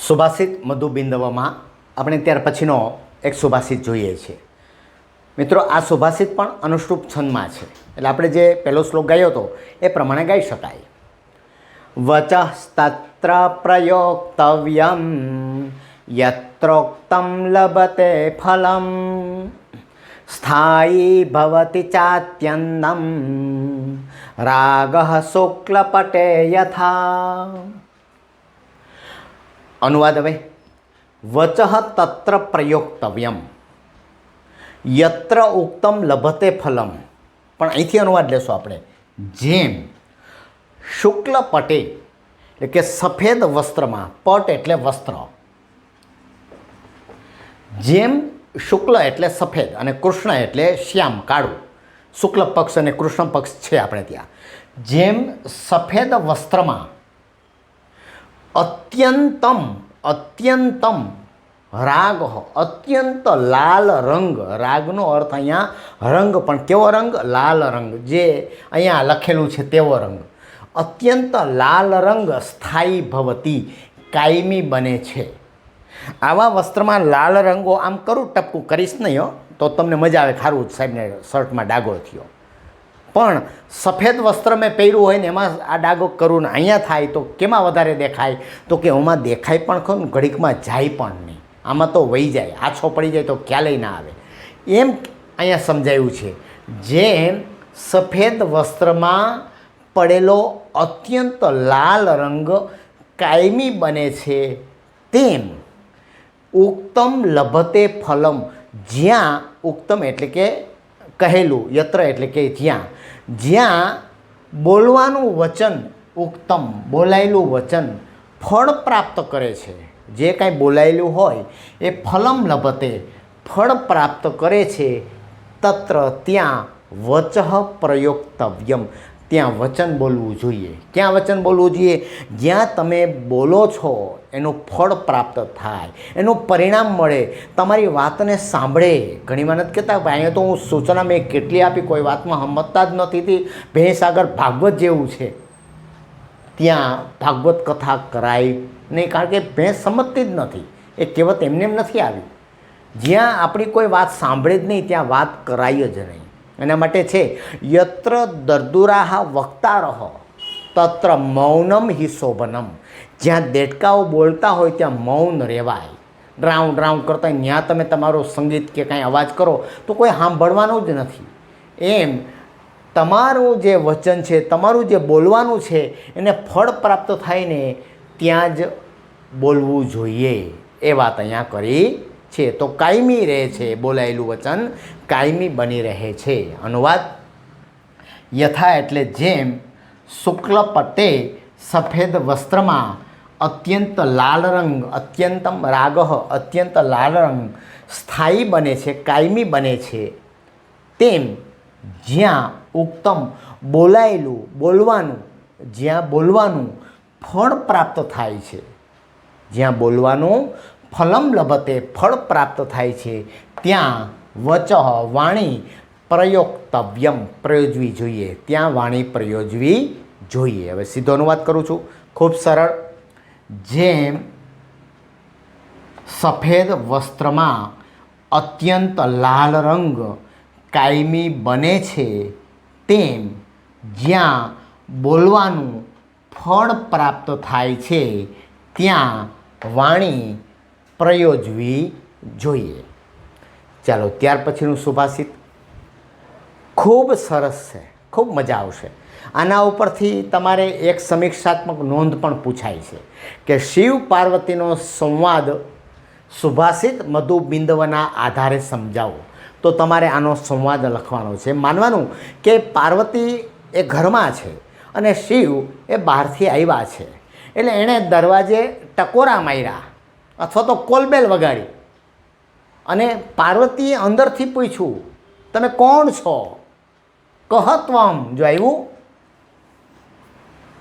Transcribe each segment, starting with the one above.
સુભાષિત મધુ બિંદવમાં આપણે ત્યાર પછીનો એક સુભાષિત જોઈએ છીએ. મિત્રો, આ સુભાષિત પણ અનુષ્ટુપ છંદમાં છે, એટલે આપણે જે પહેલો શ્લોક ગાયો હતો એ પ્રમાણે ગાઈ શકાય. વચસ્તત્ર પ્રયોક્તવ્યમ યત્રોક્તમ લભતે ફલમ સ્થાયી ભવતિ ચાત્યન્નમ રાગઃ શુક્લપટે યથા. અનુવાદ હવે. વચઃ તત્ર પ્રયોક્તવ્યમ યત્ર ઉક્તમ લભતે ફલમ. પણ અહીંથી અનુવાદ લેશો આપણે. જેમ શુક્લ પટે એટલે કે સફેદ વસ્ત્રમાં, પટ એટલે વસ્ત્ર, જેમ શુક્લ એટલે સફેદ અને કૃષ્ણ એટલે શ્યામ કાળું, શુક્લ પક્ષ અને કૃષ્ણ પક્ષ છે આપણે ત્યાં. જેમ સફેદ વસ્ત્રમાં અત્યંતમ રાગ, અત્યંત લાલ રંગ. રાગનો અર્થ અહીંયા રંગ, પણ કેવો રંગ? લાલ રંગ. જે અહીંયા લખેલું છે તેવો રંગ. અત્યંત લાલ રંગ સ્થાયી ભવતી, કાયમી બને છે. આવા વસ્ત્રમાં લાલ રંગો, આમ કરું ટપકું કરીશ નહીં હો, તો તમને મજા આવે. ખારું સાહેબને શર્ટમાં ડાઘો થયો, પણ સફેદ વસ્ત્ર મેં પહેર્યું હોય ને એમાં આ ડાઘો કરું ને અહીંયા થાય તો કેમાં વધારે દેખાય? તો કે એમાં દેખાય પણ ખરું, ઘડીકમાં જાય પણ નહીં. આમાં તો વહી જાય, આછો પડી જાય તો ખ્યાલય ના આવે. એમ અહીંયા સમજાયું છે. જેમ સફેદ વસ્ત્રમાં પડેલો અત્યંત લાલ રંગ કાયમી બને છે, તેમ ઉક્તમ લભતે ફલમ, જ્યાં ઉક્તમ એટલે કે કહેલું, યત્ર એટલે કે જ્યાં બોલવાનું વચન, ઉક્તમ બોલાયેલું વચન ફળ પ્રાપ્ત કરે છે. જે કાંઈ બોલાયેલું હોય એ ફલમ લભતે, ફળ પ્રાપ્ત કરે છે. તત્ર ત્યાં વચઃ પ્રયોક્તવ્યમ, ત્યાં વચન બોલવું જોઈએ. ક્યાં વચન બોલવું જોઈએ? જ્યાં તમે બોલો છો એનું ફળ પ્રાપ્ત થાય, એનું પરિણામ મળે, તમારી વાતને સાંભળે. ઘણી વાર નથી કહેતા ભાઈ અહીંયા તો હું સૂચના મેં કેટલી આપી, કોઈ વાતમાં સમજતા જ નથી. ભેંસ આગળ ભાગવત જેવું છે, ત્યાં ભાગવત કથા કરાય નહીં, કારણ કે ભેંસ સમજતી જ નથી. એ કહેવત એમને એમ નથી આવી. જ્યાં આપણી કોઈ વાત સાંભળે જ નહીં ત્યાં વાત કરાય જ નહીં. એના માટે છે યત્ર દર્દુરાહ વક્તારહ તત્ર મૌનમ હિ શોભનમ. જ્યાં દેડકાઓ બોલતા હોય ત્યાં મૌન રહેવાય. ડ્રાઉં ડ્રાઉં કરતા હોય ત્યાં તમે તમારું સંગીત કે કાંઈ અવાજ કરો તો કોઈ સાંભળવાનું જ નથી. એમ તમારું જે વચન છે, તમારું જે બોલવાનું છે એને ફળ પ્રાપ્ત થાય ને ત્યાં જ બોલવું જોઈએ. એ વાત અહીંયા કરી છે. તો કાયમી રહે છે, બોલાયેલું વચન કાયમી બની રહે છે. અનુવાદ. યથા એટલે જેમ શુક્લ પટ્ટે સફેદ વસ્ત્રમાં અત્યંત લાલ રંગ, અત્યંતમ રાગ, અત્યંત લાલ રંગ સ્થાયી બને છે, કાયમી બને છે, તેમ જ્યાં ઉક્તમ બોલાયેલું, બોલવાનું, જ્યાં બોલવાનું ફળ પ્રાપ્ત થાય છે, જ્યાં બોલવાનું ફલમ લભતે ફળ પ્રાપ્ત થાય છે, ત્યાં વચઃ વાણી પ્રયોક્તવ્યમ પ્રયોજવી જોઈએ. ત્યાં વાણી પ્રયોજવી જોઈએ. હવે સીધો અનુવાદ કરું છું, ખૂબ સરળ. જેમ સફેદ વસ્ત્રમાં અત્યંત લાલ રંગ કાયમી બને છે, તેમ જ્યાં બોલવાનું ફળ પ્રાપ્ત થાય છે ત્યાં વાણી પ્રયોજવી જોઈએ. ચાલો, ત્યાર પછીનું સુભાષિત ખૂબ સરસ છે, ખૂબ મજા આવશે. આના ઉપરથી તમારે એક સમીક્ષાત્મક નોંધ પણ પૂછાય છે કે શિવ પાર્વતીનો સંવાદ સુભાષિત મધુ બિંદવના આધારે સમજાવો. તો તમારે આનો સંવાદ લખવાનો છે. માનવાનું કે પાર્વતી એ ઘરમાં છે અને શિવ એ બહારથી આવ્યા છે, એટલે એણે દરવાજે ટકોરા માર્યા અથવા તો કોલબેલ વગાડી અને પાર્વતીએ અંદરથી પૂછ્યું, તમે કોણ છો? કહત્વમ. જો આવ્યું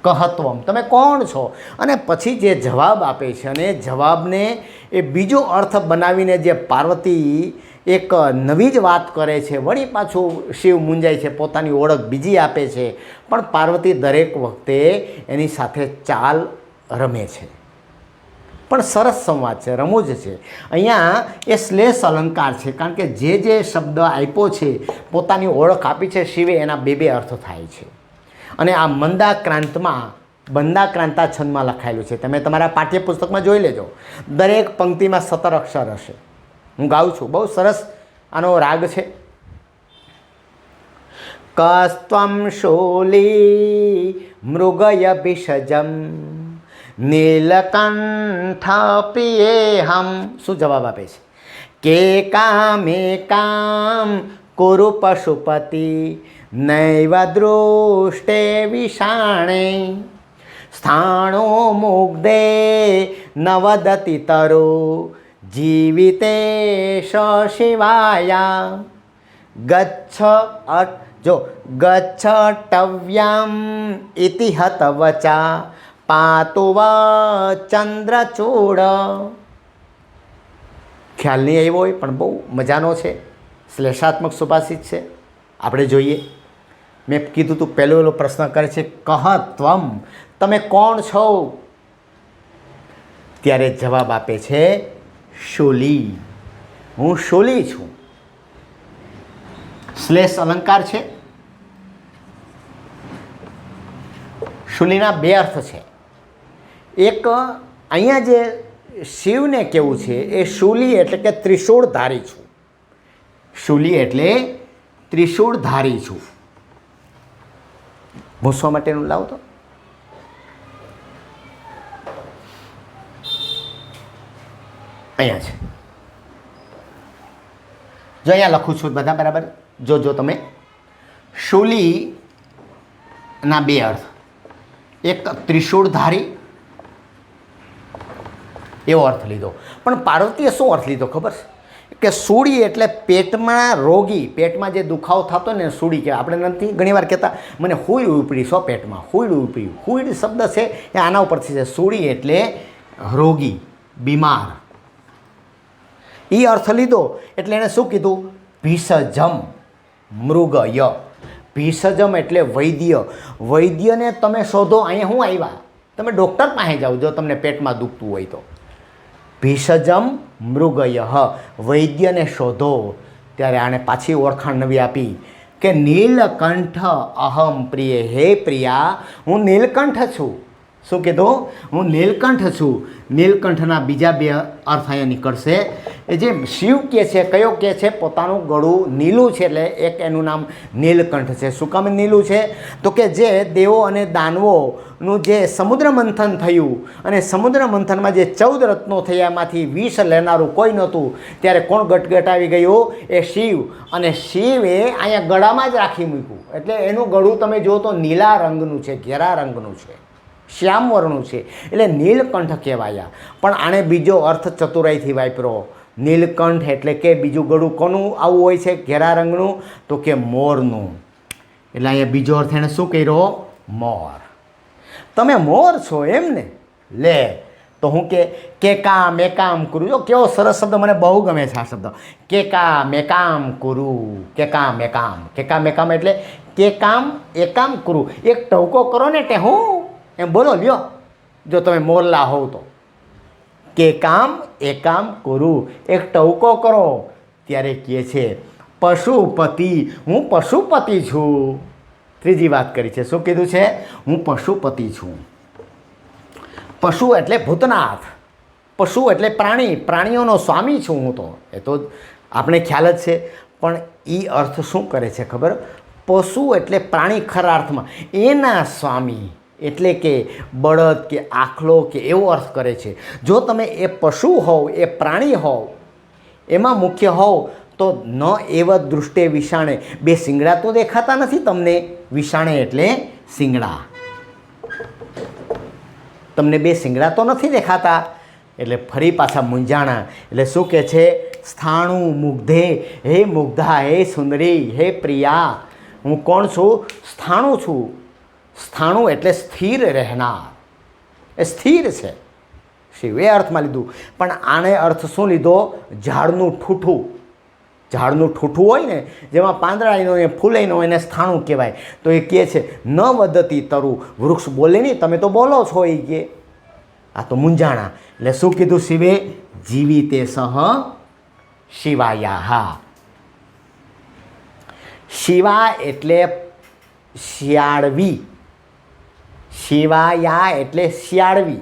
કહત્વમ, તમે કોણ છો? અને પછી જે જવાબ આપે છે, અને જવાબને એ બીજો અર્થ બનાવીને જે પાર્વતી એક નવી જ વાત કરે છે, વળી પાછું શિવ મૂંઝાય છે, પોતાની ઓળખ બીજી આપે છે, પણ પાર્વતી દરેક વખતે એની સાથે ચાલ રમે છે. પણ સરસ સંવાદ છે, રમૂજ છે. અહીંયા એ શ્લેષ અલંકાર છે, કારણ કે જે શબ્દ આપ્યો છે, પોતાની ઓળખ આપી છે શિવે, એના બે અર્થ થાય છે. અને આ બંદાક્રાંતા છંદમાં લખાયેલું છે. તમે તમારા પાઠ્યપુસ્તકમાં જોઈ લેજો, દરેક પંક્તિમાં 17 અક્ષર હશે. હું ગાઉં છું, બહુ સરસ આનો રાગ છે. કસ્ત્વમ શૂલી મૃગય ભિષજમ નીલકંઠ પ્રિયેહમ. શું જવાબ આપે છે? કે કામ કુરુ પશુપતિ નૈવ દૃષ્ટે વિષાણે સ્થાણો મુગ્ધે નવદતિ તરો જીવિતે શિવાયા ગચ્છટવ્યમ ઇતિ હતવચા પાતુ વ ચંદ્રચૂડ. ખ્યાલ નહીં આવ્યો હોય પણ બહુ મજાનો છે, શ્લેષાત્મક સુભાષિત છે. આપણે જોઈએ. મેં કીધું તું પહેલો પ્રશ્ન કરે છે, કહ ત્વમ, તમે કોણ છો? ત્યારે જવાબ આપે છે શૂલી, હું શૂલી છું. શ્લેષ અલંકાર છે. શૂલીના બે અર્થ છે. એક અહીંયા જે શિવને કેવું છે એ શૂલી એટલે કે ત્રિશૂળધારી છું. શૂલી એટલે ત્રિશૂળધારી છું. ભૂસવા માટેનું લાવો તો. અહીંયા છે, જો અહીંયા લખું છું બધા બરાબર જોજો તમે. શૂલીના બે અર્થ, એક ત્રિશૂળધારી એવો અર્થ લીધો. પણ પાર્વતીએ શું અર્થ લીધો ખબર છે? કે સૂળી એટલે પેટમાં રોગી, પેટમાં જે દુખાવો થતો ને સૂળી કહેવાય. આપણે નથી ઘણીવાર કહેતા મને હુઈ ઉપડી સો પેટમાં, હુઈડ ઉપડી. હુઈડ શબ્દ છે એ આના ઉપરથી છે. સૂળી એટલે રોગી, બીમાર, એ અર્થ લીધો. એટલે એણે શું કીધું? ભીષજમ મૃગય. ભીષજમ એટલે વૈદ્ય. વૈદ્યને તમે શોધો. અહીંયા હું આવ્યા, તમે ડૉક્ટર પાસે જાઓ જો તમને પેટમાં દુખતું હોય તો. ભીષજમ મૃગય, વૈદ્યને શોધો. ત્યારે આણે પાછી ઓળખાણ નવી આપી કે નીલકંઠ અહમ પ્રિય. હે પ્રિયા, હું નીલકંઠ છું. શું કીધું? હું નીલકંઠ છું. નીલકંઠના બીજા બે અર્થ અહીંયા નીકળશે. એ જે શિવ કહે છે, કયો કહે છે? પોતાનું ગળું નીલું છે, એટલે એક એનું નામ નીલકંઠ છે. શું કામ નીલું છે? તો કે જે દેવો અને દાનવોનું જે સમુદ્ર મંથન થયું અને સમુદ્ર મંથનમાં જે 14 રત્નો થયા, એમાંથી 20 લેનારું કોઈ નહોતું. ત્યારે કોણ ગટગટાવી ગયું? એ શિવ. અને શિવે અહીંયા ગળામાં જ રાખી મૂક્યું. એટલે એનું ગળું તમે જુઓ તો નીલા રંગનું છે, ઘેરા રંગનું છે, શ્યામ વર્ણનું છે. એટલે નીલકંઠ કહેવાયા. પણ આણે બીજો અર્થ ચતુરાઈથી વાપર્યો. નીલકંઠ એટલે કે બીજું ગળું કોનું આવું હોય છે ઘેરા રંગનું? તો કે મોરનું. એટલે અહીંયા બીજો અર્થ એણે શું કર્યો? મોર. તમે મોર છો એમ ને? લે તો હું કે કામ એ કામ કરું. જો કેવો સરસ શબ્દ, મને બહુ ગમે છે આ શબ્દ. કે કામ એ કામ કરું. કે કામ એ કામ, કે કામ એ કામ એટલે કે કામ એ કામ કરું. એક ટવકો કરો ને તે હું એમ બોલો લ્યો, જો તમે મોરલા હોવ તો. કે કામ એ કામ કરું, એક ટવકો કરો. ત્યારે કહે છે પશુપતિ, હું પશુપતિ છું. ત્રીજી વાત કરી છે. શું કીધું છે? હું પશુપતિ છું. પશુ એટલે ભૂતનાથ, પશુ એટલે પ્રાણી, પ્રાણીઓનો સ્વામી છું હું તો. એ તો આપણે ખ્યાલ જ છે. પણ એ અર્થ શું કરે છે ખબર? પશુ એટલે પ્રાણી ખરા અર્થમાં, એના સ્વામી એટલે કે બળદ કે આખલો કે એવો અર્થ કરે છે. જો તમે એ પશુ હોવ, એ પ્રાણી હોવ, એમાં મુખ્ય હોવ તો ન એવ દૃષ્ટે વિષાણે. બે શિંગડા તો દેખાતા નથી તમને? વિષાણે એટલે શિંગડા. તમને બે શિંગડા તો નથી દેખાતા. એટલે ફરી પાછા મૂંઝાણા. એટલે શું કહે છે? સ્થાણું મુગ્ધે, હે મુગ્ધા, હે સુંદરી, હે પ્રિયા, હું કોણ છું? સ્થાણું છું. સ્થાણું એટલે સ્થિર રહેનાર, એ સ્થિર છે. શિવે અર્થમાં લીધું. પણ આણે અર્થ શું લીધો? ઝાડનું ઠૂઠું. ઝાડનું ઠૂઠું હોય ને, જેમાં પાંદડાનો એ ફૂલેનો એને સ્થાણું કહેવાય. તો એ કહે છે ન વદતી તરુ, વૃક્ષ બોલે નહીં, તમે તો બોલો છો. એ કહે આ તો મૂંઝાણા. એટલે શું કીધું શિવે? જીવિતે સહ શિવાયા. શિવા એટલે શિયાળવી, શિવાયા એટલે શિયાળવી.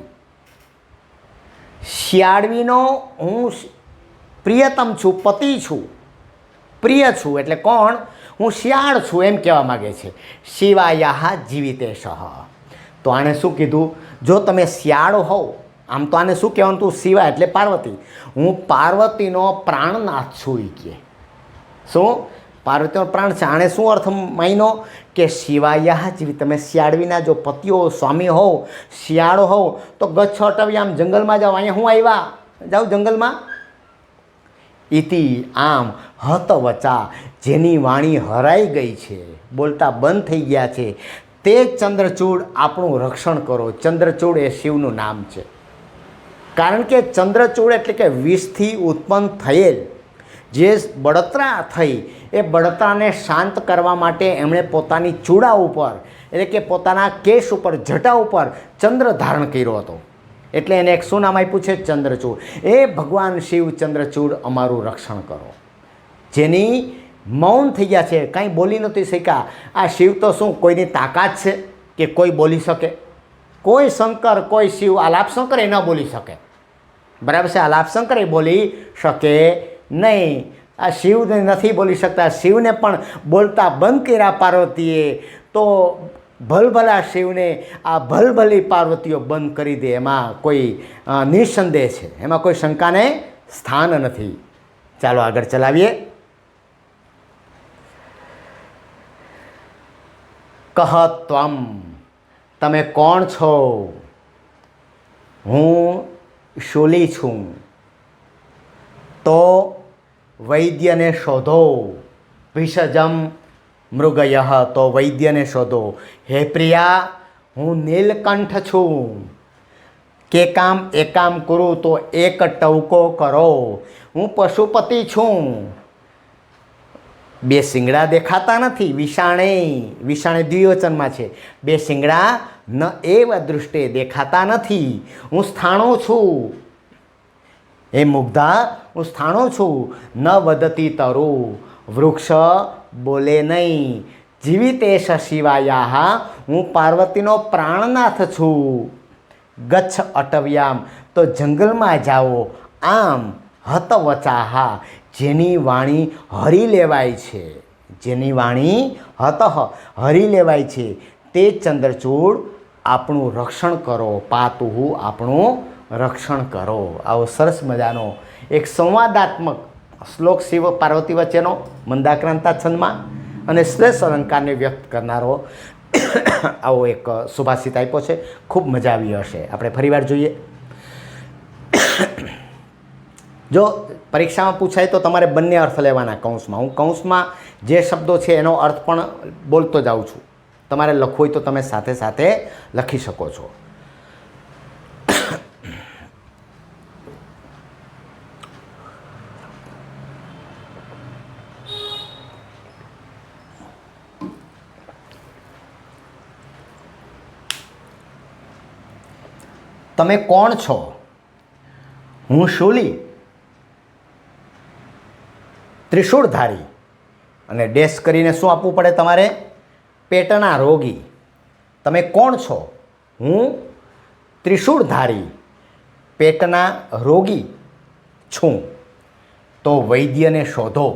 શિયાળવીનો હું પ્રિયતમ છું, પતિ છું, પ્રિય છું. એટલે કોણ? હું શિયાળ છું એમ કહેવા માગે છે. શિવાયા જીવિતે સહ. તો આણે શું કીધું? જો તમે શિયાળ હોવ, આમ તો આને શું કહેવાનું? તું શિવા એટલે પાર્વતી. હું પાર્વતીનો પ્રાણનાથ છું એ કહે. શું? પાર્વતીનો પ્રાણ છે. આણે શું અર્થ માન્યો? કે શિવાયા જીવી, તમે શિયાળવીના જો પતિઓ સ્વામી હોવ, શિયાળો હોવ, તો ગચ્છ અટવી આમ જંગલમાં જાઓ. અહીંયા હું આવ્યા, જાઓ જંગલમાં. ઇતિ આમ હત વચા, જેની વાણી હરાઈ ગઈ છે, બોલતા બંધ થઈ ગયા છે, તે ચંદ્રચૂડ આપણું રક્ષણ કરો. ચંદ્રચૂડ એ શિવનું નામ છે. કારણ કે ચંદ્રચૂડ એટલે કે વિષથી ઉત્પન્ન થયેલ જે બળતરા થઈ, એ બળતરાને શાંત કરવા માટે એમણે પોતાની ચૂડા ઉપર એટલે કે પોતાના કેશ ઉપર, જટા ઉપર ચંદ્ર ધારણ કર્યો હતો. એટલે એને એક શું નામ આપ્યું છે? ચંદ્રચૂડ. એ ભગવાન શિવ ચંદ્રચૂડ અમારું રક્ષણ કરો. જેની મૌન થઈ ગયા છે, કાંઈ બોલી નથી શક્યા. આ શિવ તો શું કોઈની તાકાત છે કે કોઈ બોલી શકે? કોઈ શંકર, કોઈ શિવ, આલાપ શંકર એ ન બોલી શકે. બરાબર છે? આલાપ શંકર એ બોલી શકે નહીં. આ શિવ નથી બોલી શકતા. શિવને પણ બોલતા બંધ કર્યા પાર્વતીએ. તો ભલભલા શિવને આ ભલભલી પાર્વતીઓ બંધ કરી દે, એમાં કોઈ નિસંદેહ છે, એમાં કોઈ શંકાને સ્થાન નથી. ચાલો આગળ ચલાવીએ. કહ ત્વમ, તમે કોણ છો? હું શૂલી છું. તો વૈદ્યને શોધો. ભિષજમ મૃગય, તો વૈદ્યને શોધો. હે પ્રિયા, હું નીલકંઠ છું. કે કામ એકામ કરું, તો એક ટવકો કરો. હું પશુપતિ છું. બે શિંગડા દેખાતા નથી. વિષાણે, વિષાણે દ્વિવચનમાં છે. બે શિંગડા ન એવ દૃષ્ટે દેખાતા નથી. હું સ્થાણો છું. એ મુગ્ધા, હું સ્થાણો છું. ન વદતી તરુ, વૃક્ષ બોલે નહીં. જીવિતેશ શિવાયા, હું પાર્વતીનો પ્રાણનાથ છું. ગચ્છ અટવ્યામ, તો જંગલમાં જાઓ. આમ હતવચાહા, જેની વાણી હરી લેવાય છે, જેની વાણી હરી લેવાય છે, તે ચંદ્રચૂડ આપણું રક્ષણ કરો. પાતુહુ, આપણું રક્ષણ કરો. આવો સરસ મજાનો એક સંવાદાત્મક શ્લોક શિવ પાર્વતી વચ્ચેનો મંદાક્રાંતા છંદમાં અને શ્રેષ્ઠ અલંકારને વ્યક્ત કરનારો આવો એક સુભાષિત આપ્યો છે. ખૂબ મજા આવી હશે. આપણે ફરીવાર જોઈએ. જો પરીક્ષામાં પૂછાય તો તમારે બંને અર્થ લેવાના કૌંસમાં. હું કૌંસમાં જે શબ્દો છે એનો અર્થ પણ બોલતો જાઉં છું. તમારે લખવું હોય તો તમે સાથે સાથે લખી શકો છો. તમે કોણ છો? હું શૂલી, ત્રિશૂળધારી. અને ડેશ કરીને શું આપવું પડે તમારે? પેટના રોગી. તમે કોણ છો? હું ત્રિશૂળધારી, પેટના રોગી છું. તો વૈદ્યને શોધો.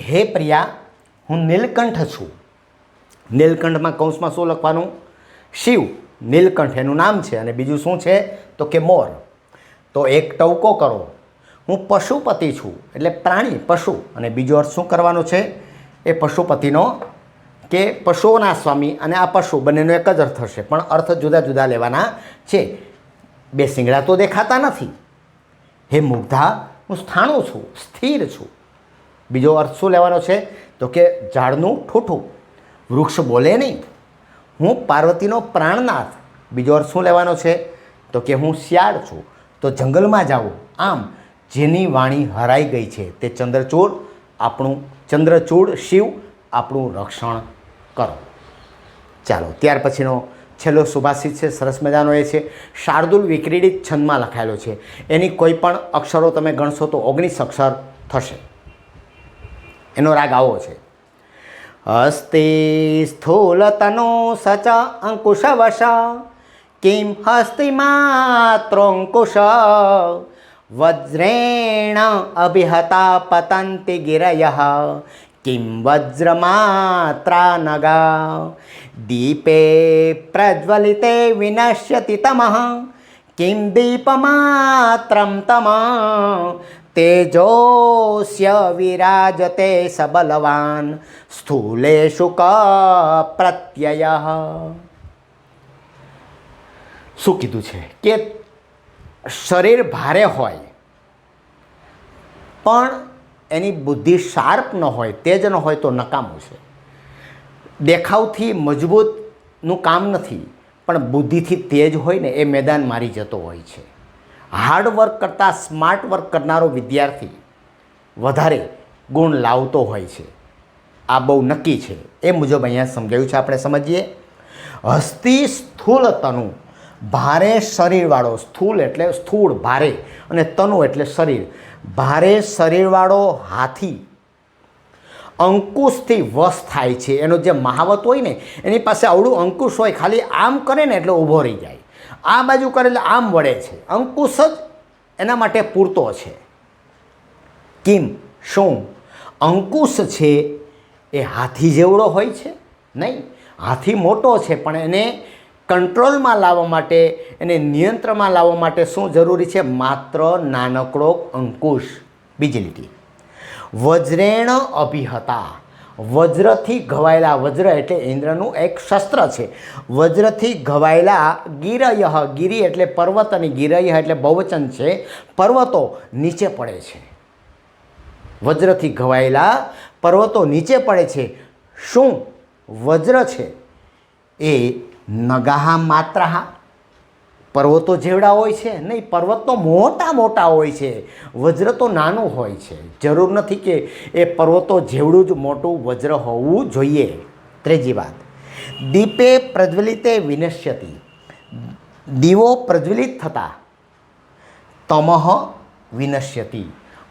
હે પ્રિયા, હું નીલકંઠ છું. નીલકંઠમાં કૌંસમાં શું લખવાનું? શિવ. નીલકંઠ એનું નામ છે. અને બીજું શું છે? તો કે મોર. તો એક ટવકો કરો. હું પશુપતિ છું, એટલે પ્રાણી, પશુ. અને બીજો અર્થ શું કરવાનો છે? એ પશુપતિનો કે પશુઓના સ્વામી અને આ પશુ બંનેનો એક જ અર્થ હશે, પણ અર્થ જુદા જુદા લેવાના છે. બે શિંગડા તો દેખાતા નથી. હે મુગ્ધા, હું સ્થાણું છું, સ્થિર છું. બીજો અર્થ શું લેવાનો છે? તો કે ઝાડનું ઠૂઠું, વૃક્ષ બોલે નહીં. હું પાર્વતીનો પ્રાણનાથ. બીજો અર્થ શું લેવાનો છે? તો કે હું શિયાળ છું. તો જંગલમાં જાઓ. આમ જેની વાણી હરાઈ ગઈ છે, તે ચંદ્રચૂડ શિવ આપણું રક્ષણ કરો. ચાલો ત્યાર પછીનો છેલ્લો સુભાષિત છે, સરસ મજાનો એ છે. શાર્દુલ વિક્રીડિત છંદમાં લખાયેલો છે. એની કોઈ પણ અક્ષરો તમે ગણશો તો 19 અક્ષર થશે. એનો રાગ આવો છે. હસ્તે સ્થૂલતનો સચ અંકુશવશ કિમ હસ્તિ માત્રોંકુશ વજ્રેણ અભિહતા પતંતિ ગિરયઃ કિમ વજ્રમાત્રા નગા દીપે પ્રજ્વલિતે વિનશ્યતિ તમઃ કિમ દીપમાત્રમ તમ તેજોસ્ય વિરાજતે સબલવાન સ્થૂલેષુ ક પ્રત્યયઃ. શું કીધું છે કે શરીર ભારે હોય પણ એની બુદ્ધિ શાર્પ ન હોય, તેજ ન હોય તો નકામું છે. દેખાવથી મજબૂતનું કામ નથી, પણ બુદ્ધિથી તેજ હોય ને એ મેદાન મારી જતો હોય છે. હાર્ડવર્ક કરતાં સ્માર્ટ વર્ક કરનારો વિદ્યાર્થી વધારે ગુણ લાવતો હોય છે. આ બહુ નક્કી છે. એ મુજબ અહીંયા સમજાયું છે. આપણે સમજીએ. હસ્તિ સ્થૂલ તનુ, ભારે શરીરવાળો. સ્થૂલ એટલે સ્થૂળ ભારે, અને તનુ એટલે શરીર. ભારે શરીરવાળો હાથી અંકુશથી વશ થાય છે. એનો જે મહાવત હોય ને, એની પાસે આવડું અંકુશ હોય, ખાલી આમ કરે ને એટલે ઊભો રહી જાય, આ બાજુ કરે એટલે આમ વળે છે. અંકુશ જ એના માટે પૂરતો છે. કિમ શું? અંકુશ છે એ હાથી જેવડો હોય છે? નહીં, હાથી મોટો છે, પણ એને કંટ્રોલમાં લાવવા માટે, એને નિયંત્રણમાં લાવવા માટે શું જરૂરી છે? માત્ર નાનકડો અંકુશ. બીજી લીટી. વજ્રેણ અભિહતા, વજ્રથી ઘવાયેલા. વજ્ર એટલે ઇન્દ્રનું એક શસ્ત્ર છે. વજ્રથી ઘવાયેલા ગિરયઃ, ગિરી એટલે પર્વત, અને ગિરયઃ એટલે બહુવચન છે. પર્વતો નીચે પડે છે. વજ્રથી ઘવાયેલા પર્વતો નીચે પડે છે. શું? વજ્ર છે એ નગાહા માત્રાહા, પર્વતો જેવડા હોય છે? નહીં, પર્વત તો મોટા મોટા હોય છે, વજ્ર તો નાનું હોય છે. જરૂર નથી કે એ પર્વતો જેવડું જ મોટું વજ્ર હોવું જોઈએ. ત્રીજી વાત. દીપે પ્રજ્વલિતે વિનશ્યતિ, દીવો પ્રજ્વલિત થતા તમઃ વિનશ્યતિ,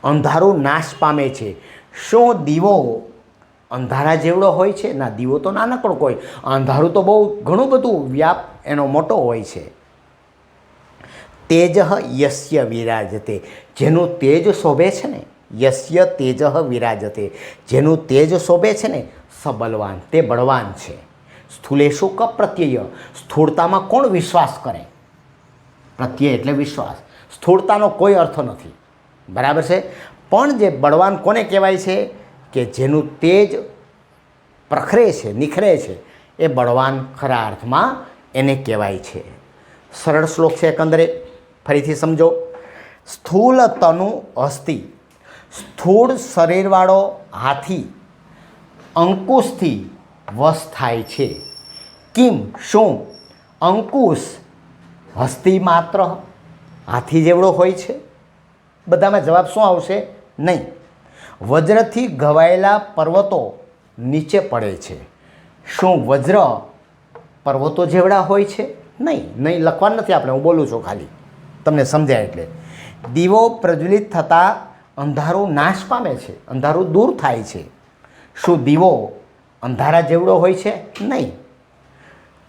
અંધારું નાશ પામે છે. શું દીવો અંધારા જેવડો હોય છે? ના, દીવો તો નાનકડો હોય. અંધારું તો બહુ ઘણું બધું વ્યાપ એનો મોટો હોય છે. તેજ યસ્ય વિરાજતે, જેનું તેજ શોભે છે ને, યસ્ય તેજ વિરાજતે, જેનું તેજ શોભે છે ને, સબલવાન, તે બળવાન છે. સ્થૂલેષુ ક પ્રત્યય, સ્થૂળતામાં કોણ વિશ્વાસ કરે? પ્રત્યય એટલે વિશ્વાસ. સ્થૂળતાનો કોઈ અર્થ નથી. બરાબર છે. પણ જે બળવાન કોને કહેવાય છે? કે જેનું તેજ પ્રખરે છે, નિખરે છે, એ બળવાન ખરા અર્થમાં એને કહેવાય છે. સરળ શ્લોક છે એકંદરે, ફરીથી સમજો. સ્થૂલ તનુ હસ્તિ, સ્થૂળ શરીરવાળો હાથી અંકુશથી વશ થાય છે. કિમ શું? અંકુશ હસ્તિ માત્ર, હાથી જેવડો હોય છે. બધામાં જવાબ શું આવશે? નહીં. વજ્રથી ઘવાયેલા પર્વતો નીચે પડે છે. શું વજ્ર પર્વતો જેવડા હોય છે? નહીં, નહીં લખવાનું નથી આપણે, હું બોલું છું ખાલી તમને સમજાય એટલે. દીવો પ્રજ્વલિત થતાં અંધારું નાશ પામે છે, અંધારું દૂર થાય છે. શું દીવો અંધારા જેવડો હોય છે? નહીં.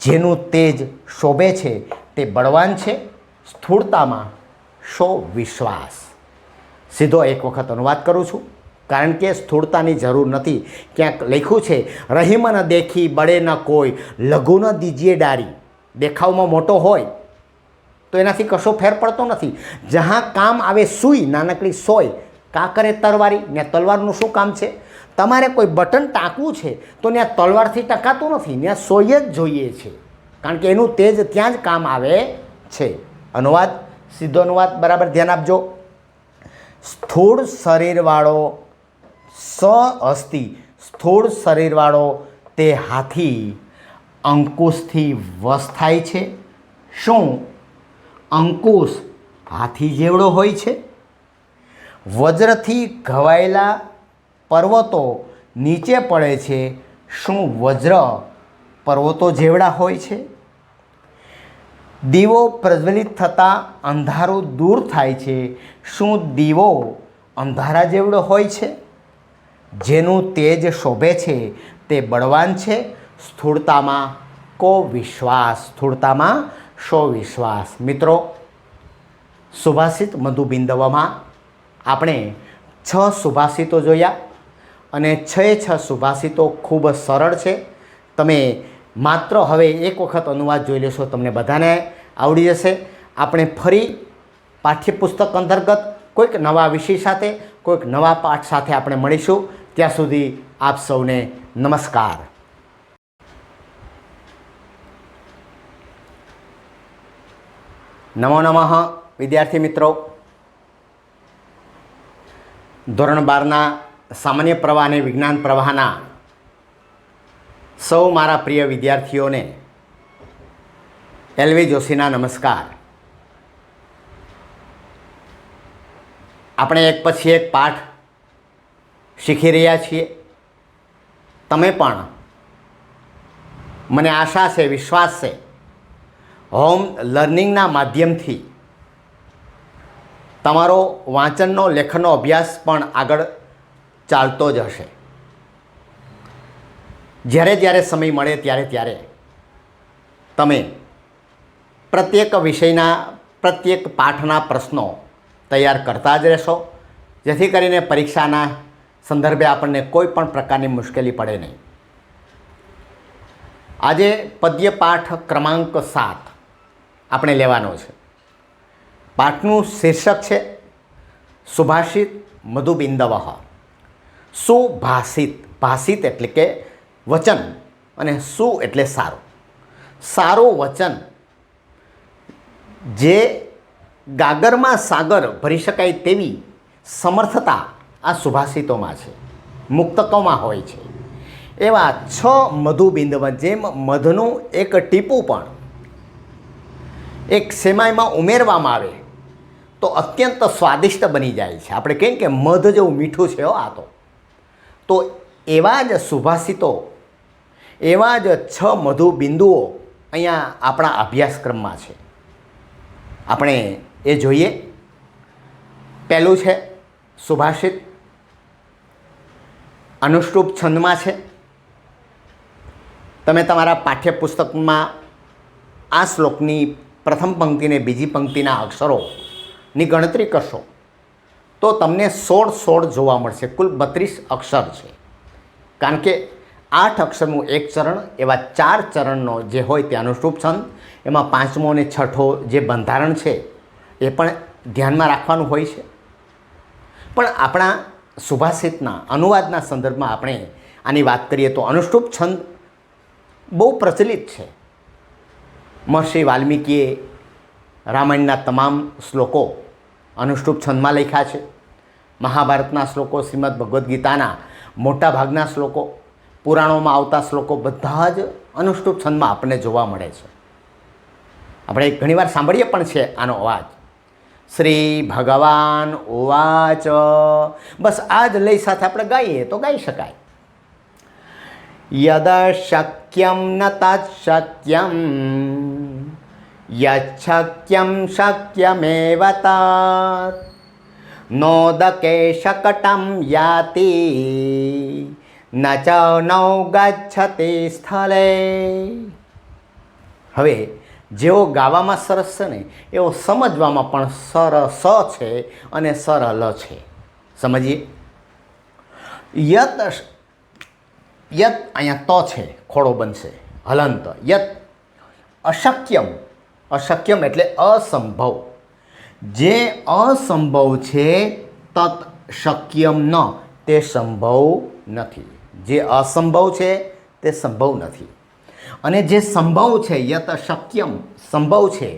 જેનું તેજ શોભે છે તે બળવાન છે. સ્થૂળતામાં શો વિશ્વાસ. સીધો એક વખત અનુવાદ કરું છું, કારણ કે સ્થૂળતાની જરૂર નથી. ક્યાંક લખ્યું છે, રહીમ ન દેખી બળે ન કોઈ, લઘુ ન દીજીએ ડારી. દેખાવમાં મોટો હોય તો એનાથી કશો ફેર પડતો નથી. જ્યાં કામ આવે સૂઈ, નાનકડી સોય, કાં કરે તલવારી. ને તલવારનું શું કામ છે? તમારે કોઈ બટન ટાંકવું છે તો ત્યાં તલવારથી ટકાતું નથી, ત્યાં સોય જ જોઈએ છે, કારણ કે એનું તેજ ત્યાં જ કામ આવે છે. અનુવાદ, સીધો અનુવાદ બરાબર ધ્યાન આપજો. સ્થૂળ શરીરવાળો સહસ્તિ, સ્થૂળ શરીરવાળો તે હાથી અંકુશથી વશ થાય છે. શું? અંકુશ હાથી જેવડો હોય છે. વજ્રથી ઘવાયેલા પર્વતો નીચે પડે છે. શું વજ્ર પર્વતો જેવડા હોય છે? દીવો પ્રજ્વલિત થતાં અંધારું દૂર થાય છે. શું દીવો અંધારા જેવડો હોય છે? જેનું તેજ શોભે છે તે બળવાન છે. સ્થૂળતામાં કો વિશ્વાસ, સ્થૂળતામાં શો વિશ્વાસ. મિત્રો, સુભાષિત મધુબિંદવમાં આપણે 6 સુભાષિતો જોયા અને 6 સુભાષિતો ખૂબ જ સરળ છે. તમે માત્ર હવે એક વખત અનુવાદ જોઈ લેશો, તમને બધાને આવડી જશે. આપણે ફરી પાઠ્યપુસ્તક અંતર્ગત કોઈક નવા વિષય સાથે, કોઈક નવા પાઠ સાથે આપણે મળીશું. ત્યાં સુધી આપ સૌને નમસ્કાર. નમો નમઃ વિદ્યાર્થી મિત્રો. ધોરણ 12ના સામાન્ય પ્રવાહ અને વિજ્ઞાન પ્રવાહના સૌ મારા પ્રિય વિદ્યાર્થીઓને એલવી જોશીના નમસ્કાર. આપણે એક પછી એક પાઠ શીખી રહ્યા છીએ. તમે પણ, મને આશા છે, વિશ્વાસ છે, હોમ લર્નિંગના માધ્યમથી તમારો વાંચનનો, લેખનનો અભ્યાસ પણ આગળ ચાલતો જ હશે. જ્યારે જ્યારે સમય મળે ત્યારે તમે પ્રત્યેક વિષયના, પ્રત્યેક પાઠના પ્રશ્નો તૈયાર કરતા જ રહેશો, જેથી કરીને પરીક્ષાના સંદર્ભે આપણને કોઈ પણ પ્રકારની મુશ્કેલી પડે નહીં. આજે પદ્ય પાઠ ક્રમાંક 7 આપણે લેવાનો છે. પાઠનું શીર્ષક છે સુભાષિત મધુબિંદવઃ. સુભાષિત, ભાષિત એટલે કે વચન, અને સુ એટલે સારું. સારું વચન જે ગાગરમાં સાગર ભરી શકાય તેવી સમર્થતા આ સુભાષિતોમાં છે, મુક્તકોમાં હોય છે. એવા 6 મધુબિંદવ, જેમ મધનું એક ટીપું પણ એક સેમાઈમાં ઉમેરવામાં આવે તો અત્યંત સ્વાદિષ્ટ બની જાય છે. આપણે કહીએ કે મધ જેવું મીઠું છે આ તો એવા જ સુભાષિતો, એવા જ 6 મધુબિંદુઓ અહીંયા આપણા અભ્યાસક્રમમાં છે. આપણે એ જોઈએ. પહેલું છે સુભાષિત, અનુષ્ટુપ છંદમાં છે. તમે તમારા પાઠ્યપુસ્તકમાં આ શ્લોકની પ્રથમ પંક્તિ ને બીજી પંક્તિના અક્ષરોની ગણતરી કરશો તો તમને 16 જોવા મળશે. કુલ 32 અક્ષર છે. કારણ કે 8 અક્ષરનું એક ચરણ, એવા 4 ચરણનો જે હોય તે અનુષ્ટુપ છંદ, એમાં 5મો અને 6ઠો જે બંધારણ છે એ પણ ધ્યાનમાં રાખવાનું હોય છે. પણ આપણા સુભાષિતના અનુવાદના સંદર્ભમાં આપણે આની વાત કરીએ તો અનુષ્ટુપ છંદ બહુ પ્રચલિત છે. મહર્ષિ વાલ્મીકીએ રામાયણના તમામ શ્લોકો અનુષ્ટુપ છંદમાં લખ્યા છે. મહાભારતના શ્લોકો, શ્રીમદ ભગવદ્ ગીતાના મોટા ભાગના શ્લોકો, પુરાણોમાં આવતા શ્લોકો બધા જ અનુષ્ટુપ છંદમાં આપણને જોવા મળે છે. આપણે ઘણીવાર સાંભળીએ પણ છે આનો અવાજ. શ્રી ભગવાન ઉવાચ. બસ આ જ લય સાથે આપણે ગાઈએ તો ગાઈ શકાય. યદ શક્યમ ન તત્શક્યમ, યચ્છક્યમ શક્યમેવ તત્, નોદકે શકટમ યાતિ, ન ચ નૌ ગચ્છતિ સ્થલે. હવે જેવો ગાવામાં સરસ છે ને એવો સમજવામાં પણ સરસ છે અને સરળ છે. સમજીએ. યત, યત અહીંયા તો છે, ખોડો બનશે, હલંત. યત અશક્યમ, અશક્યમ એટલે અસંભવ. જે અસંભવ છે તત શક્યમ ન, તે સંભવ નથી. જે અસંભવ છે તે સંભવ નથી. અને જે સંભવ છે, યત શક્યમ, સંભવ છે,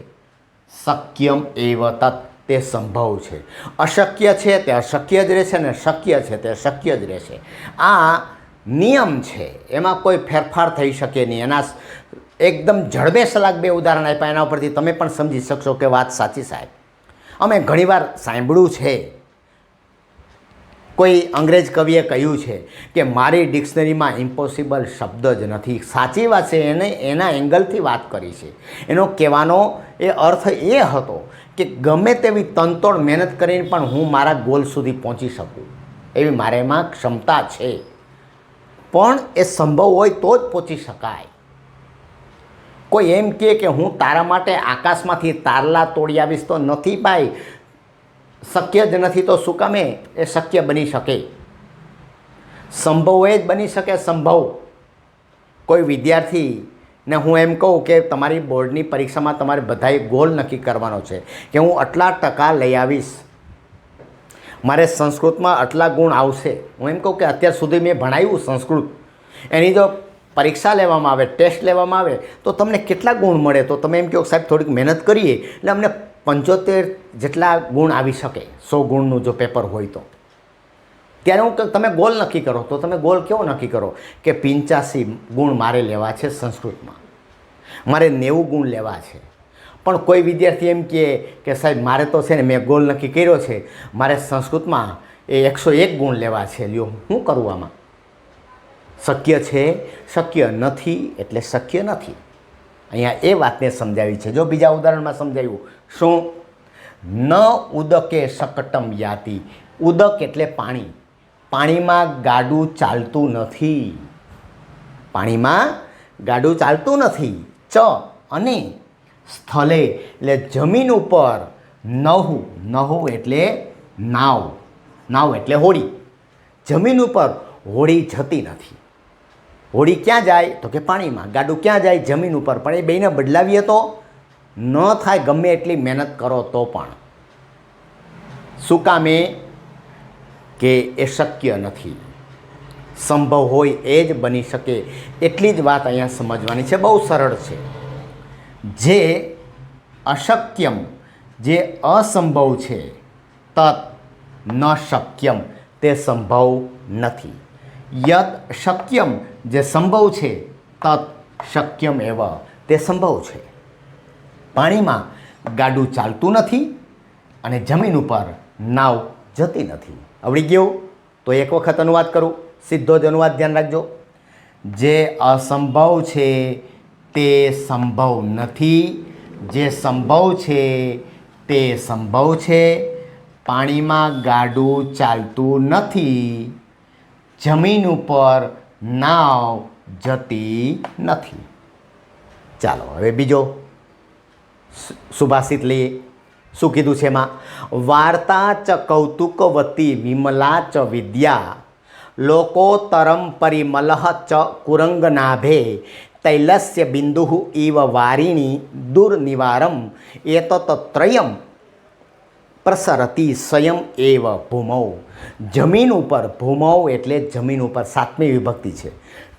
શક્યમ એવ તત, તે સંભવ છે. અશક્ય છે તે અશક્ય જ રહેશે ને શક્ય છે તે શક્ય જ રહેશે. આ નિયમ છે, એમાં કોઈ ફેરફાર થઈ શકે નહીં. એના એકદમ જડબે સલાક 2 ઉદાહરણ આપ્યા, એના ઉપરથી તમે પણ સમજી શકશો કે વાત સાચી સાહેબ. અમે ઘણીવાર સાંભળ્યું છે કોઈ અંગ્રેજ કવિએ કહ્યું છે કે મારી ડિક્શનરીમાં ઇમ્પોસિબલ શબ્દ જ નથી. સાચી વાત છે, એને એના એંગલથી વાત કરી છે. એનો કહેવાનો એ અર્થ એ હતો કે ગમે તેવી તનતોડ મહેનત કરીને પણ હું મારા ગોલ સુધી પહોંચી શકું એવી મારામાં ક્ષમતા છે, પણ એ સંભવ હોય તો જ પહોંચી શકાય. કોઈ એમ કહે કે હું તારા માટે આકાશમાંથી તારલા તોડી આવીશ તો નથી ભાઈ, શક્ય જ નથી. તો શું કામે એ શક્ય બની શકે? સંભવ એ જ બની શકે. સંભવ કોઈ વિદ્યાર્થીને હું એમ કહું કે તમારી બોર્ડની પરીક્ષામાં તમારે બધાએ ગોલ નક્કી કરવાનો છે કે હું આટલા ટકા લઈ આવીશ, મારે સંસ્કૃતમાં આટલા ગુણ આવશે. હું એમ કહું કે અત્યાર સુધી મેં ભણાવ્યું સંસ્કૃત, એની જો પરીક્ષા લેવામાં આવે, ટેસ્ટ લેવામાં આવે તો તમને કેટલા ગુણ મળે? તો તમે એમ કહો સાહેબ થોડીક મહેનત કરીએ એટલે અમને 75 જેટલા ગુણ આવી શકે, 100 ગુણનું જો પેપર હોય તો. ત્યારે હું તમે ગોલ નક્કી કરો. તો તમે ગોલ કેવો નક્કી કરો કે 85 ગુણ મારે લેવા છે સંસ્કૃતમાં, મારે 90 ગુણ લેવા છે. પણ કોઈ વિદ્યાર્થી એમ કહે કે સાહેબ મારે તો છે ને મેં ગોલ નક્કી કર્યો છે, મારે સંસ્કૃતમાં એ 101 ગુણ લેવા છે. લ્યો શું કરવું આમાં? શક્ય છે? શક્ય નથી એટલે શક્ય નથી. અહીંયા એ વાતને સમજાવી છે. જો બીજા ઉદાહરણમાં સમજાવ્યું શું? ન ઉદકે શકટમ યાતિ. ઉદક એટલે પાણી. પાણીમાં ગાડું ચાલતું નથી. પાણીમાં ગાડું ચાલતું નથી. ચ અને સ્થલે એટલે જમીન ઉપર નહુ. નહુ એટલે નાવ. નાવ એટલે હોડી. જમીન ઉપર હોડી જતી નથી. હોડી ક્યાં જાય? તો કે પાણીમાં. ગાડું ક્યાં જાય? જમીન ઉપર. પણ એ બેને બદલાવીએ તો ન થાય, ગમે એટલી મહેનત કરો તો પણ. શું કામે? કે એ શક્ય નથી. સંભવ હોય એ જ બની શકે. એટલી જ વાત અહીંયા સમજવાની છે. બહુ સરળ છે. જે અશક્યમ, જે અસંભવ છે, તત ન શક્યમ, તે સંભવ નથી. યદ શક્યમ, જે સંભવ છે, તત શક્યમ એવ, તે સંભવ છે. પાણીમાં ગાડું ચાલતું નથી અને જમીન ઉપર નાવ જતી નથી. આવડી ગયું? તો એક વખત અનુવાદ કરું, સીધો જ અનુવાદ ધ્યાન રાખજો. જે અસંભવ છે તે સંભવ નથી, જે સંભવ છે તે સંભવ છે. પાણીમાં ગાડું ચાલતું નથી, જમીન ઉપર નાવ જતી નથી. ચાલો હવે બીજો સુભાષિત લઈએ. શું કીધું છે એમાં? વાર્તા ચ કૌતુકવતી વિમલા ચ વિદ્યા લોકોતરમ પરિમલઃ ચ કુરંગનાભે તૈલસ્ય બિંદુ ઇવ વારિણી દુર્નિવારમ એતત્ત્રયમ પ્રસરતી સ્વયં એવ ભૂમૌ. જમીન ઉપર, ભૂમૌ એટલે જમીન ઉપર, 7મી વિભક્તિ છે.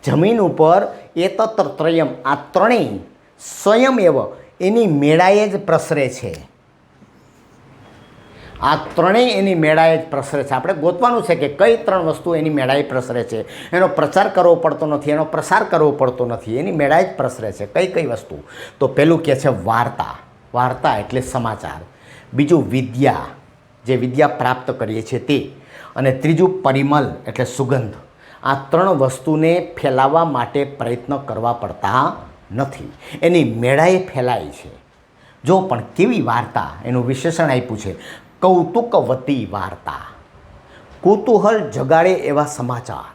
જમીન ઉપર એતત્ત્રયમ, આ ત્રણેય સ્વયં એવ એની મેળાએ જ પ્રસરે છે. આ ત્રણેય એની મેળાએ જ પ્રસરે છે. આપણે ગોતવાનું છે કે કઈ 3 વસ્તુ એની મેળાએ પ્રસરે છે. એનો પ્રચાર કરવો પડતો નથી, એનો પ્રસાર કરવો પડતો નથી, એની મેળાએ જ પ્રસરે છે. કઈ કઈ વસ્તુ? તો પહેલું કહે છે વાર્તા. વાર્તા એટલે સમાચાર. બીજું વિદ્યા, જે વિદ્યા પ્રાપ્ત કરીએ છીએ તે. અને ત્રીજું પરિમલ એટલે સુગંધ. આ 3 વસ્તુને ફેલાવવા માટે પ્રયત્ન કરવા પડતા નથી, એની મેળાએ ફેલાય છે. જો પણ કેવી વાર્તા? એનું વિશેષણ આપ્યું છે કૌતુકવતી વાર્તા. કુતૂહલ જગાડે એવા સમાચાર.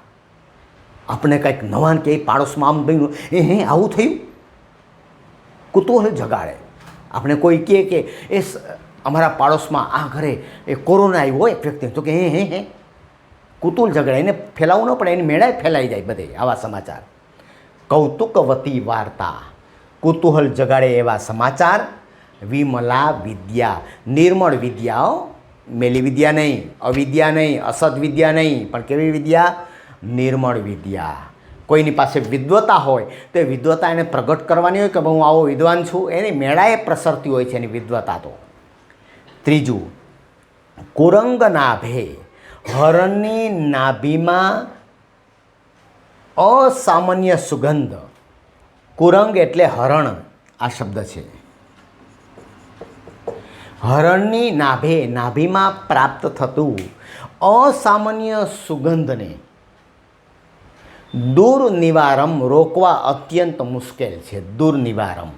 આપણે કંઈક નવાન કે પાડોશમાં આમ બન્યું, હે આવું થયું, કુતૂહલ જગાડે. આપણે કોઈ કહે કે એ અમારા પાડોશમાં આ ઘરે એ કોરોના આવ્યો હોય વ્યક્તિ, તો કે હે કુતૂહલ જગાડે. એને ફેલાવવું ન પડે, એની મેળાએ ફેલાઈ જાય બધે આવા સમાચાર. કૌતુકવતી વાર્તા, કુતૂહલ જગાડે એવા સમાચાર. વિમલા વિદ્યા, નિર્મળ વિદ્યાઓ, મેલી વિદ્યા નહીં, અવિદ્યા નહીં, અસદ વિદ્યા નહીં, પણ કેવી વિદ્યા? નિર્મળ વિદ્યા. કોઈની પાસે વિદ્વતા હોય તો એ વિદ્વતા એને પ્રગટ કરવાની હોય કે હું આવો વિદ્વાન છું, એની મેળાએ પ્રસરતી હોય છે એની વિદ્વતા. તો ત્રીજું કુરંગ નાભે, હરણની નાભીમાં અસામાન્ય સુગંધ. કુરંગ એટલે હરણ, આ શબ્દ છે. હરણની નાભે, નાભીમાં પ્રાપ્ત થતું અસામાન્ય સુગંધને દુર્નિવારમ રોકવા અત્યંત મુશ્કેલ છે. દુર્નિવારમ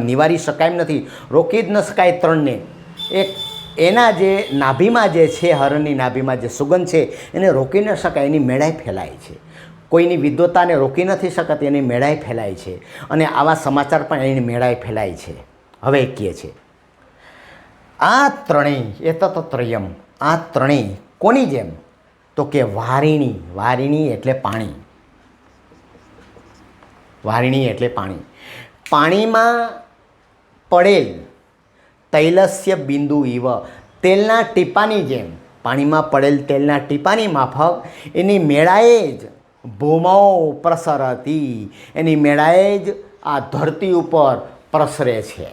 નિવારી શકાય એમ નથી, રોકી જ ન શકાય ત્રણને. એક એના જે નાભીમાં જે છે, હરણની નાભીમાં જે સુગંધ છે એને રોકી ન શકાય, એની મેળાઈ ફેલાય છે. કોઈની વિદ્વતાને રોકી નથી શકતી, એની મેળાઈ ફેલાય છે. અને આવા સમાચાર પણ એની મેળાઈ ફેલાય છે. હવે કહે છે આ ત્રણેય એતત્ત્રયમ, આ ત્રણેય કોની જેમ? તો કે વારિણી. વારિણી એટલે પાણી. વારિણી એટલે પાણી. પાણીમાં પડેલ તૈલસ્ય બિંદુ ઇવ, તેલના ટીપાની જેમ, પાણીમાં પડેલ તેલના ટીપાની માફક એની મેળાએ જ ભૂમૌ પ્રસરતી, એની મેળાએ જ આ ધરતી ઉપર પ્રસરે છે.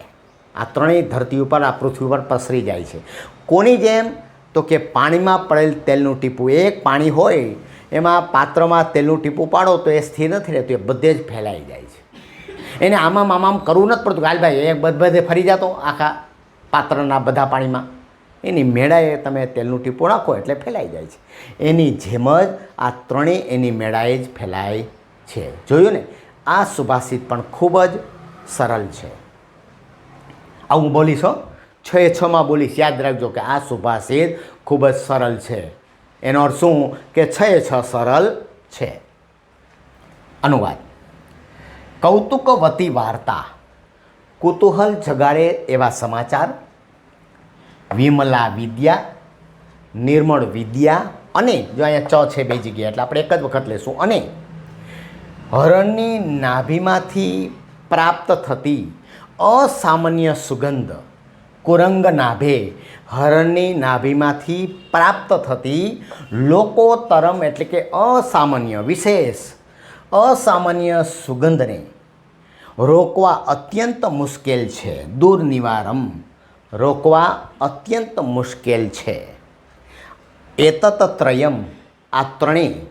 આ ત્રણેય ધરતી ઉપર, આ પૃથ્વી ઉપર પ્રસરી જાય છે. કોની જેમ? તો કે પાણીમાં પડેલ તેલનું ટીપું. એક પાણી હોય એમાં પાત્રમાં તેલનું ટીપું પાડો તો એ સ્થિર નથી રહેતું, એ બધે જ ફેલાઈ જાય છે. એને આમામ કરવું નથી પડતું, હાલ ભાઈ એક બધે ફરી જતો આખા પાત્રના બધા પાણીમાં. એની મેળાએ તમે તેલનું ટીપું નાખો એટલે ફેલાઈ જાય છે. એની જેમ જ આ ત્રણેય એની મેળાએ જ ફેલાય છે. જોયું ને? આ સુભાષિત પણ ખૂબ જ સરળ છે. આવું બોલીશ હો, 6 એ 6માં બોલીશ. યાદ રાખજો કે આ સુભાષિત ખૂબ જ સરળ છે. એનો અર્થ શું? કે 6 એ 6 સરળ છે. અનુવાદ: કૌતુકવતી વાર્તા, કુતૂહલ જગાડે એવા સમાચાર, વિમલા વિદ્યા, નિર્મળ વિદ્યા, અને જો અહીંયા ચ છે બે જગ્યાએ એટલે આપણે એક જ વખત લેશું, અને હરણની નાભીમાંથી પ્રાપ્ત થતી અસામાન્ય સુગંધ. કુરંગ નાભે, હરણની નાભીમાંથી પ્રાપ્ત થતી લોકોતરમ એટલે કે અસામાન્ય, વિશેષ અસામાન્ય સુગંધને રોકવા અત્યંત મુશ્કેલ છે. દુર્નિવારમ, રોકવા અત્યંત મુશ્કેલ છે. એતત્ત્રયમ, આ ત્રણેય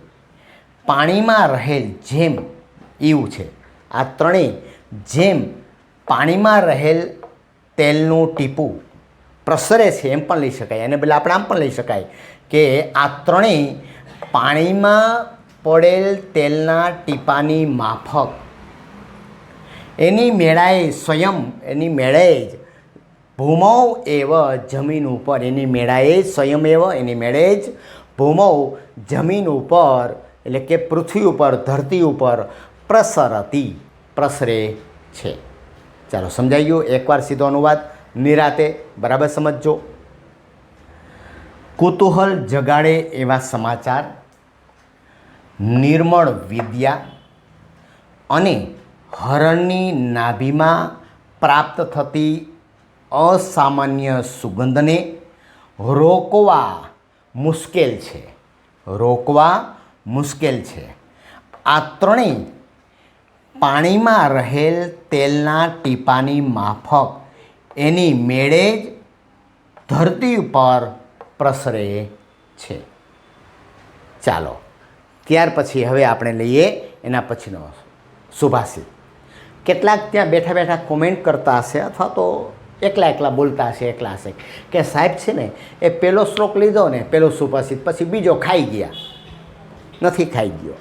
પાણીમાં રહેલ જેમ એવું છે. આ ત્રણેય જેમ પાણીમાં રહેલ તેલનું ટીપું પ્રસરે છે એમ પણ લઈ શકાય. અને બદલે આપણે આમ પણ લઈ શકાય કે આ ત્રણેય પાણીમાં પડેલ તેલના ટીપાની માફક એની મેળાએ સ્વયં, એની મેળાએ જ ભૂમૌ એવ, જમીન ઉપર, એની મેળાએ જ સ્વયં એવ, એની મેળે જ ભૂમૌ, જમીન ઉપર એટલે કે પૃથ્વી ઉપર, ધરતી ઉપર પ્રસરતી, પ્રસરે છે. ચાલો સમજાઈ ગયું? એકવાર સીધો અનુવાદ નિરાતે બરાબર સમજજો. કુતૂહલ જગાડે એવા સમાચાર, નિર્મળ વિદ્યા, અને હરણની નાભીમાં પ્રાપ્ત થતી અસામાન્ય સુગંધને રોકવા મુશ્કેલ છે. રોકવા મુશ્કેલ છે. આ ત્રણેય પાણીમાં રહેલ તેલના ટીપાની માફક એની મેળે જ ધરતી ઉપર પ્રસરે છે. ચાલો ત્યાર પછી હવે આપણે લઈએ એના પછીનો સુભાષિત. કેટલાક ત્યાં બેઠા બેઠા કોમેન્ટ કરતા હશે અથવા તો એકલા બોલતા હશે, એકલા હશે કે સાહેબ છે ને એ પહેલો શ્લોક લીધો ને, પહેલો સુભાષિત, પછી બીજો ખાઈ ગયા. નથી ખાઈ ગયો,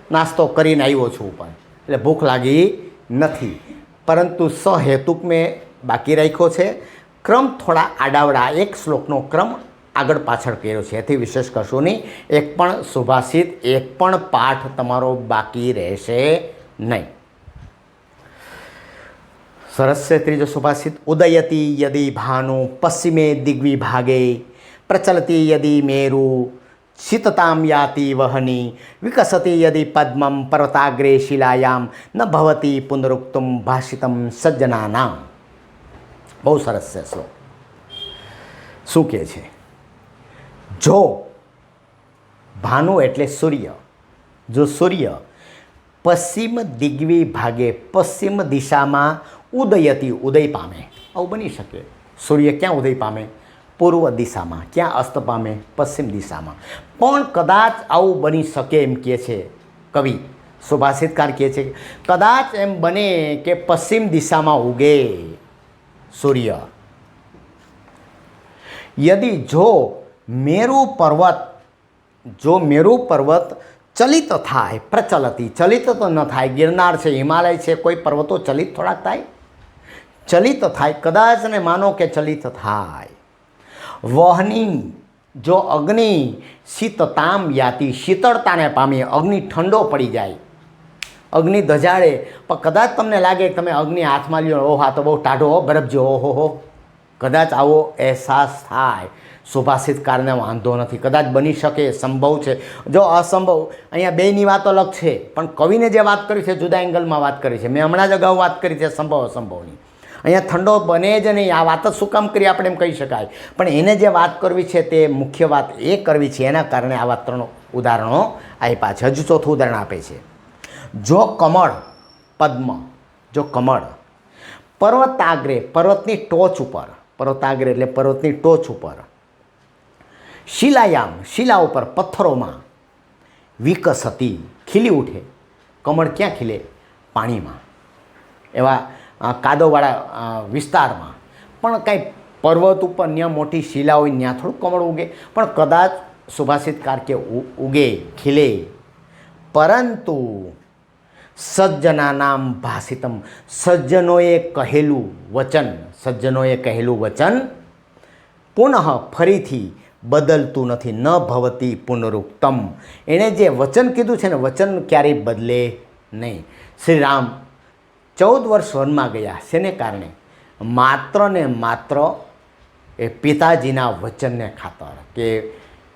નાસ્તો કરીને આવ્યો છું પણ એટલે ભૂખ લાગી નથી, પરંતુ સહેતુક મેં બાકી રાખ્યો છે. ક્રમ થોડા આડાવડા, એક શ્લોકનો ક્રમ આગળ પાછળ કર્યો છે, એથી વિશેષ કશું નહીં. એક પણ સુભાષિત, એક પણ પાઠ તમારો બાકી રહેશે નહીં. સરસ છે ત્રીજો સુભાષિત. ઉદયતી યદી ભાનુ પશ્ચિમે દિગ્વિભાગે, પ્રચલતી યદી મેરુ શીતતામ યાતિ વહની, વિકસતી યદી પદ્મમ પર્વતાગ્રે શિલાયામ, ન ભવતી પુનરુક્તમ ભાષિતમ સજ્જનાનામ. બહુ સરસ છે શ્લોક. શું કહે છે? જો ભાનુ એટલે સૂર્ય, જો સૂર્ય પશ્ચિમ દિગ્વિભાગે, પશ્ચિમ દિશામાં ઉદયતી, ઉદય પામે, આવું બની શકે. સૂર્ય ક્યાં ઉદય પામે? પૂર્વ દિશામાં. ક્યાં અસ્ત પામે? પશ્ચિમ દિશામાં. પણ કદાચ આવું બની શકે એમ કહે છે કવિ, સુભાષિતકાર કહે છે કદાચ એમ બને કે પશ્ચિમ દિશામાં ઉગે સૂર્ય. યદી જો મેરુ પર્વત, જો મેરુ પર્વત ચલિત થાય, પ્રચલતી, ચલિત તો ન થાય, ગિરનાર છે, હિમાલય છે, કોઈ પર્વતો ચલિત થોડાક થાય, ચલિત થાય, કદાચ ને માનો કે ચલિત થાય. વહની, જો અગ્નિ શીતતામ યાતિ, શીતળતાને પામી, અગ્નિ ઠંડો પડી જાય, અગ્નિ ધજાડે, પણ કદાચ તમને લાગે કે તમે અગ્નિ હાથમાં લ્યો, ઓહ આ તો બહુ ટાઢો બરફ જેવો, ઓહો હો, કદાચ આવો અહેસાસ થાય. સુભાષિતકારને વાંધો નથી, કદાચ બની શકે, સંભવ છે. જો અસંભવ, અહીંયા બેયની વાત અલગ છે, પણ કવિને જે વાત કરી છે જુદા એંગલમાં વાત કરી છે. મેં હમણાં જ અગાઉ વાત કરી છે સંભવ અસંભવની. અહીંયા ઠંડો બને જ નહીં, આ વાત જ શું કામ કરી આપણે એમ કહી શકાય, પણ એને જે વાત કરવી છે તે મુખ્ય વાત એ કરવી છે, એના કારણે આવા 3 ઉદાહરણો આપ્યા છે. હજુ ચોથું ઉદાહરણ આપે છે. જો કમળ, પદ્મ, જો કમળ પર્વતાગ્રે, પર્વતની ટોચ ઉપર, પર્વતાગ્રે એટલે પર્વતની ટોચ ઉપર, શિલાયામ, શિલા ઉપર, પથ્થરોમાં, વિકસતી, ખીલી ઉઠે. કમળ ક્યાં ખીલે? પાણીમાં, એવા કાદવવાળા વિસ્તારમાં. પણ કાંઈ પર્વત ઉપર ત્યાં મોટી શિલા હોય ત્યાં થોડું કમળ ઉગે, પણ કદાચ સુભાષિતકાર કે ઉગે, ખીલે. પરંતુ સજ્જનાનામ ભાષિતમ, સજ્જનોએ કહેલું વચન, સજ્જનોએ કહેલું વચન પુનઃ, ફરીથી બદલતું નથી, ન ભવતી પુનરુક્તમ. એણે જે વચન કીધું છે ને, વચન ક્યારેય બદલે નહીં. શ્રી રામ 14 વર્ષ વનમાં ગયા, શેને કારણે? માત્ર ને માત્ર એ પિતાજીના વચનને ખાતર, કે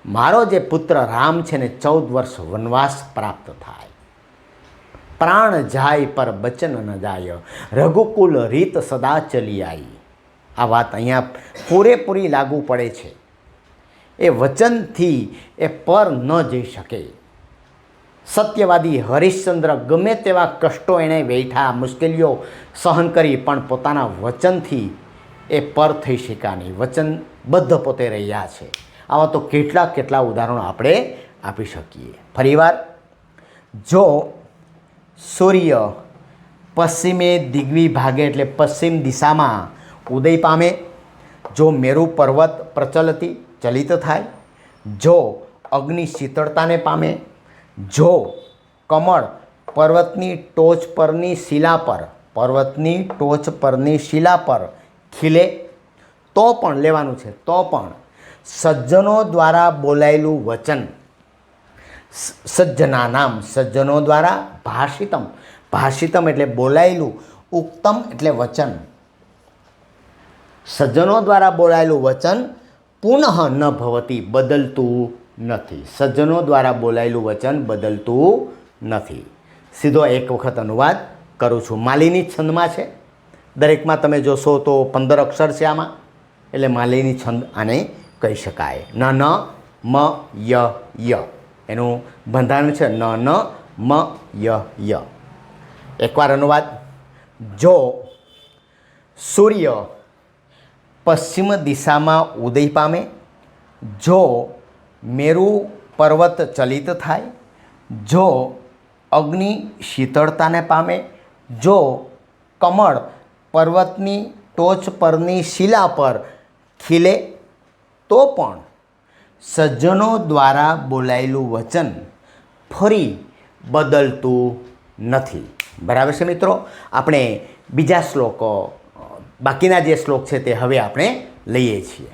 મારો જે પુત્ર રામ છે ને 14 વર્ષ વનવાસ પ્રાપ્ત થાય. પ્રાણ જાય પર બચન ન જાય, રઘુકુલ રીત સદા ચલી આવી. આ વાત અહીંયા પૂરેપૂરી લાગુ પડે છે. એ વચનથી એ પર ન જઈ શકે. સત્યવાદી હરિશ્ચંદ્ર ગમે તેવા કષ્ટો એણે વેઠા, મુશ્કેલીઓ સહન કરી, પણ પોતાના વચનથી એ પર થઈ શક્યા નહીં, વચનબદ્ધ પોતે રહ્યા છે. આવા તો કેટલા ઉદાહરણો આપણે આપી શકીએ. ફરીવાર, જો સૂર્ય પશ્ચિમે દિગ્વી ભાગે એટલે પશ્ચિમ દિશામાં ઉદય પામે, જો મેરુ પર્વત પ્રચલતી, ચલિત થાય, જો અગ્નિ શીતળતાને પામે, જો કમળ પર્વતની ટોચ પરની શિલા પર, પર્વતની ટોચ પરની શિલા પર ખીલે, તો પણ લેવાનું છે, તો પણ સજ્જનો દ્વારા બોલાયેલું વચન, સજ્જના નામ, સજ્જનો દ્વારા ભાષિતમ, ભાષિતમ એટલે બોલાયેલું, ઉક્તમ એટલે વચન, સજ્જનો દ્વારા બોલાયેલું વચન પુનઃ ન ભવતી, બદલતું નથી. સજ્જનો દ્વારા બોલાયેલું વચન બદલતું નથી. સીધો એક વખત અનુવાદ કરું છું. માલિની છંદમાં છે, દરેકમાં તમે જોશો તો 15 અક્ષર છે આમાં, એટલે માલિની છંદ આને કહી શકાય. ન ન મ ય, એનું બંધારણ છે ન ન મ ય. એકવાર અનુવાદ. જો સૂર્ય પશ્ચિમ દિશામાં ઉદય પામે, જો મેરુ પર્વત ચલિત થાય, જો અગ્નિ શીતળતાને પામે, જો કમળ પર્વતની ટોચ પરની શિલા પર ખીલે, તો પણ સજ્જનો દ્વારા બોલાયેલું વચન ફરી બદલતું નથી. બરાબર છે મિત્રો? આપણે બીજા શ્લોકો, બાકીના જે શ્લોક છે તે હવે આપણે લઈએ છીએ.